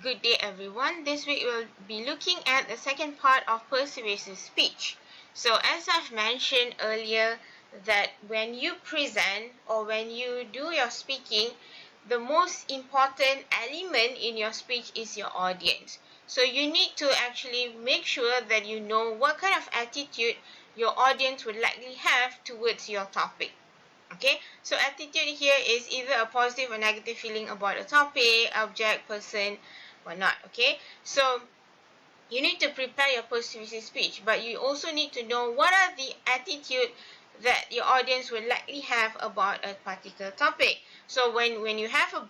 Good day, everyone. This week we'll be looking at the second part of persuasive speech. So as I've mentioned earlier, that when you present or when you do your speaking, the most important element in your speech is your audience. So you need to actually make sure that you know what kind of attitude your audience would likely have towards your topic. Okay, so attitude here is either a positive or negative feeling about a topic, object, person, whatnot. Okay, so you need to prepare your persuasive speech, but you also need to know what are the attitude that your audience will likely have about a particular topic. So when you have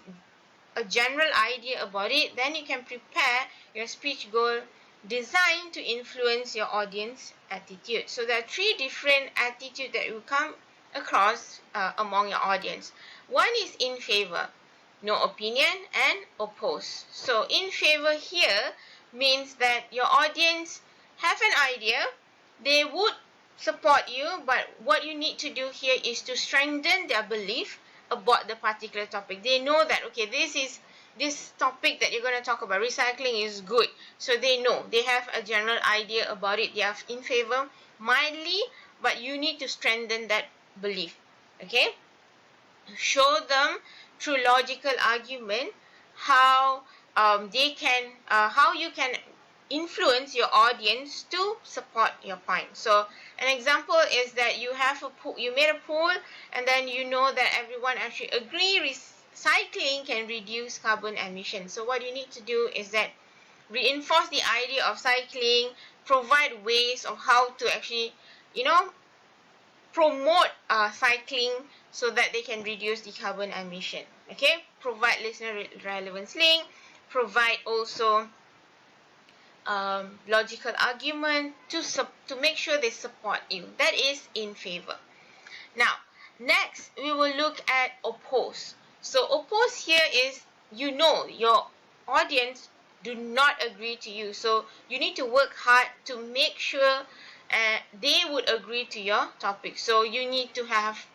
a general idea about it, then you can prepare your speech goal designed to influence your audience attitude. So there are three different attitudes that will come across among your audience. One is in favor, no opinion, and oppose. So in favor here means that your audience have an idea, they would support you, but what you need to do here is to strengthen their belief about the particular topic. They know that, okay, this topic that you're going to talk about, recycling, is good. So they know, they have a general idea about it. They are in favor mildly, but you need to strengthen that belief. Okay, show them through logical argument how how you can influence your audience to support your point. So an example is that you made a poll, and then you know that everyone actually agree recycling can reduce carbon emissions. So what you need to do is that reinforce the idea of cycling, provide ways of how to actually, promote cycling so that they can reduce the carbon emission. Okay, provide listener relevance link, provide also logical argument to make sure they support you. That is in favor. Now, next we will look at oppose. So oppose here is, your audience do not agree to you. So you need to work hard to make sure they would agree to your topic. So you need to have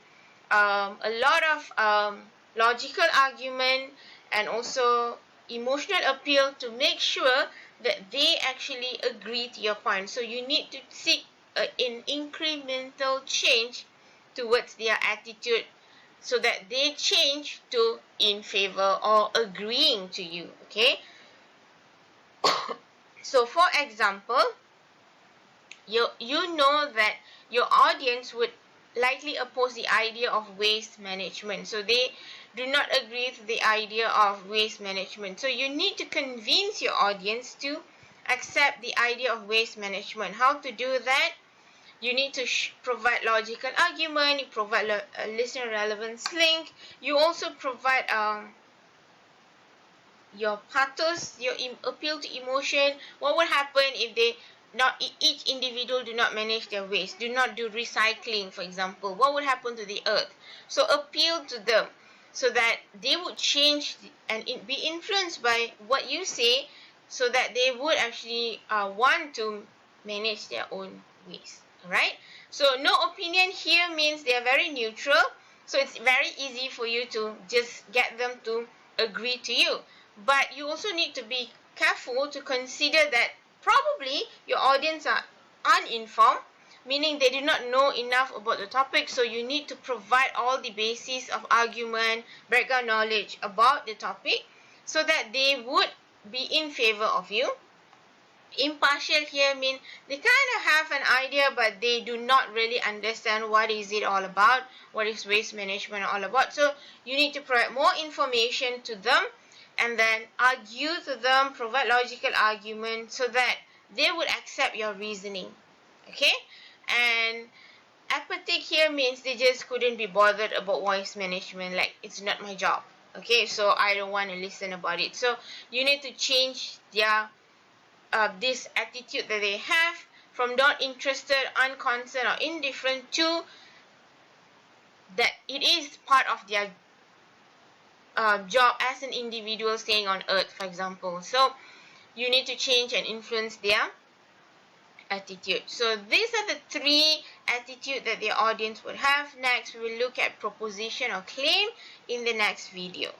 a lot of logical argument and also emotional appeal to make sure that they actually agree to your point. So you need to seek an incremental change towards their attitude so that they change to in favor or agreeing to you. Okay, so for example, you know that your audience would likely oppose the idea of waste management. So they do not agree with the idea of waste management. So you need to convince your audience to accept the idea of waste management. How to do that? You need to provide logical argument, you provide a listener relevance link, you also provide your pathos, your appeal to emotion. What would happen if each individual do not manage their waste, do not do recycling, for example? What would happen to the earth? So appeal to them so that they would change and be influenced by what you say, so that they would actually want to manage their own waste. Alright, so no opinion here means they are very neutral, so it's very easy for you to just get them to agree to you. But you also need to be careful to consider that probably your audience are uninformed, meaning they do not know enough about the topic. So you need to provide all the basis of argument, background knowledge about the topic, so that they would be in favor of you. Impartial here means they kind of have an idea, but they do not really understand what is it all about, what is waste management all about. So you need to provide more information to them and then argue to them, provide logical argument so that they would accept your reasoning. Okay, and apathetic here means they just couldn't be bothered about waste management, like it's not my job. Okay, so I don't want to listen about it. So you need to change their this attitude that they have from not interested, unconcerned, or indifferent to that it is part of their job as an individual staying on earth, for example. So you need to change and influence their attitude. So these are the three attitudes that the audience would have. Next, we will look at proposition or claim in the next video.